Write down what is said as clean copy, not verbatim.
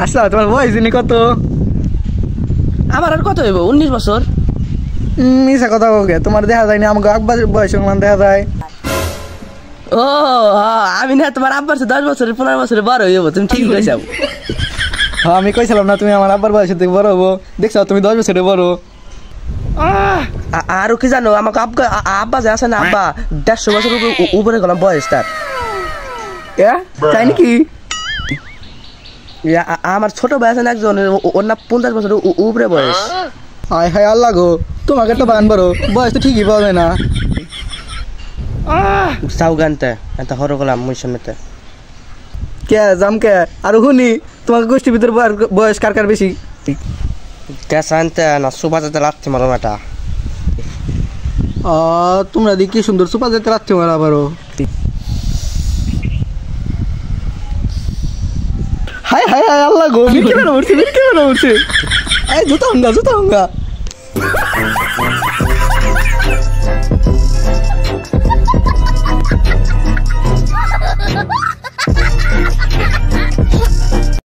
আসলে তোমার বয়স জানি কত? আমার আর কত হইব? 19 বছর। মিশা কথা বলবে, তোমার দেখা যায় না, আমাকে আব্বার বয়স দেখা যায়। ও আমি না তোমার আব্বার 10 বছরের 15 বছরের বড় হইব, তুমি ঠিক কইছো। হ্যাঁ আমি কইছিলাম না তুমি আমার আব্বার বয়সের থেকে বড় হবো, দেখছো তুমি 10 বছরের বড়। আর কি জানো, আমাকে আব্বা যে আছে না, আব্বা 150 বছর উপরে গেলাম বয়স তার। তাই নাকি? আমার ছোট ভাই আছে না একজন, ওর না 50 বছর উপরে বয়স। হায় হায় আল্লাহ গো, তোমাকে তো বাগান বড় বয়স তো ঠিকই পাবে না। চাও গানতে এত হর গেলাম মুই সামনেতে কে জাম কে আর শুনি তোমাকে গোষ্ঠীর ভিতর বয়স কার কার বেশি? গ্যাস আনতে না সুবা যেতে লাগছে মারো এটা। তোমরা দেখি কি সুন্দর সুপা যেতে লাগছে মারা আবারও। হায় হায় হায় আল্লাহ গো, মিটকে বেড়া উঠছে। এই জুতা হুঙ্গা